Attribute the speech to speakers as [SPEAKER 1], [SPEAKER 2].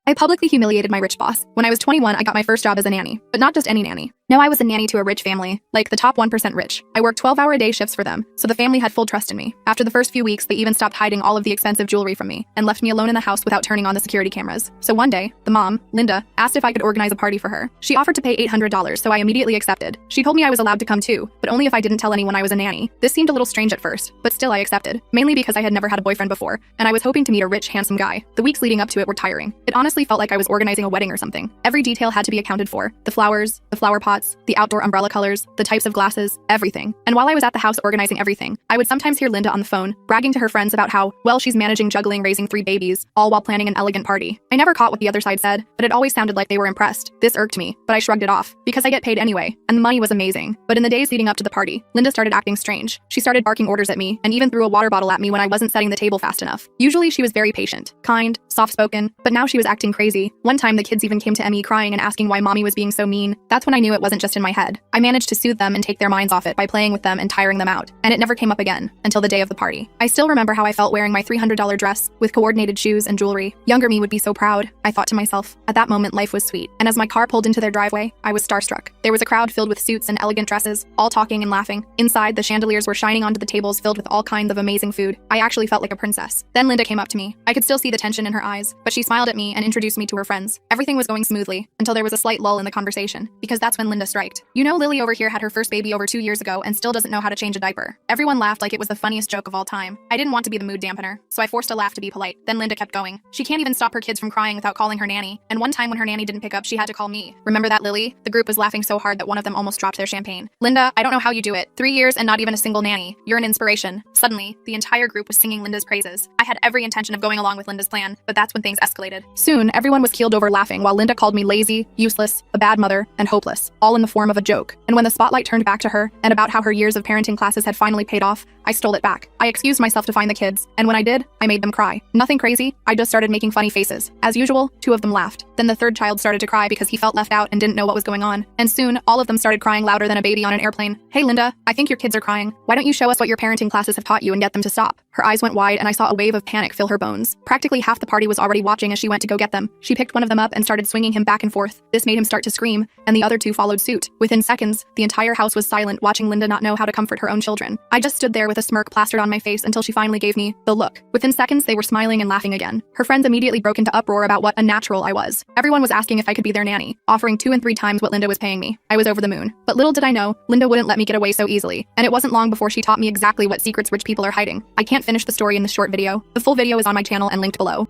[SPEAKER 1] I publicly humiliated my rich boss. When I was 21, I got my first job as a nanny. But not just any nanny. No, I was a nanny to a rich family, like the top 1% rich. I worked 12-hour-a-day shifts for them, so the family had full trust in me. After the first few weeks, they even stopped hiding all of the expensive jewelry from me and left me alone in the house without turning on the security cameras. So one day, the mom, Linda, asked if I could organize a party for her. She offered to pay $800, so I immediately accepted. She told me I was allowed to come too, but only if I didn't tell anyone I was a nanny. This seemed a little strange at first, but still I accepted, mainly because I had never had a boyfriend before, and I was hoping to meet a rich, handsome guy. The weeks leading up to it were tiring. It honestly felt like I was organizing a wedding or something. Every detail had to be accounted for. The flowers, the flower pots, the outdoor umbrella colors, the types of glasses, everything. And while I was at the house organizing everything, I would sometimes hear Linda on the phone, bragging to her friends about how, well, she's managing juggling raising 3 babies, all while planning an elegant party. I never caught what the other side said, but it always sounded like they were impressed. This irked me, but I shrugged it off, because I get paid anyway, and the money was amazing. But in the days leading up to the party, Linda started acting strange. She started barking orders at me, and even threw a water bottle at me when I wasn't setting the table fast enough. Usually she was very patient, kind, soft-spoken, but now she was acting crazy. One time the kids even came to Emmy crying and asking why mommy was being so mean. That's when I knew it wasn't just in my head. I managed to soothe them and take their minds off it by playing with them and tiring them out, and it never came up again until the day of the party. I still remember how I felt wearing my $300 dress with coordinated shoes and jewelry. Younger me would be so proud, I thought to myself. At that moment, life was sweet, and as my car pulled into their driveway, I was starstruck. There was a crowd filled with suits and elegant dresses, all talking and laughing. Inside, the chandeliers were shining onto the tables filled with all kinds of amazing food. I actually felt like a princess. Then Linda came up to me. I could still see the tension in her eyes, but she smiled at me and introduced me to her friends. Everything was going smoothly until there was a slight lull in the conversation, because that's when Linda striked. You know, Lily over here had her first baby over 2 years ago and still doesn't know how to change a diaper. Everyone laughed like it was the funniest joke of all time. I didn't want to be the mood dampener, so I forced a laugh to be polite. Then Linda kept going. She can't even stop her kids from crying without calling her nanny, and one time when her nanny didn't pick up, she had to call me. Remember that, Lily? The group was laughing so hard that one of them almost dropped their champagne. Linda, I don't know how you do it. 3 years and not even a single nanny. You're an inspiration. Suddenly, the entire group was singing Linda's praises. I had every intention of going along with Linda's plan, but that's when things escalated. Soon, everyone was keeled over laughing while Linda called me lazy, useless, a bad mother, and hopeless, all in the form of a joke. And when the spotlight turned back to her, and about how her years of parenting classes had finally paid off, I stole it back. I excused myself to find the kids, and when I did, I made them cry. Nothing crazy, I just started making funny faces. As usual, 2 of them laughed. Then the 3rd child started to cry because he felt left out and didn't know what was going on. And soon, all of them started crying louder than a baby on an airplane. Hey Linda, I think your kids are crying. Why don't you show us what your parenting classes have taught you and get them to stop? Her eyes went wide and I saw a wave of panic fill her bones. Practically half the party was already watching as she went to go get them. She picked one of them up and started swinging him back and forth. This made him start to scream, and the other 2 followed suit. Within seconds, the entire house was silent, watching Linda not know how to comfort her own children. I just stood there with a smirk plastered on my face until she finally gave me the look. Within seconds, they were smiling and laughing again. Her friends immediately broke into uproar about what unnatural I was. Everyone was asking if I could be their nanny, offering 2 and 3 times what Linda was paying me. I was over the moon. But little did I know, Linda wouldn't let me get away so easily, and it wasn't long before she taught me exactly what secrets rich people are hiding. I can't finish the story in this short video. The full video is on my channel and linked below.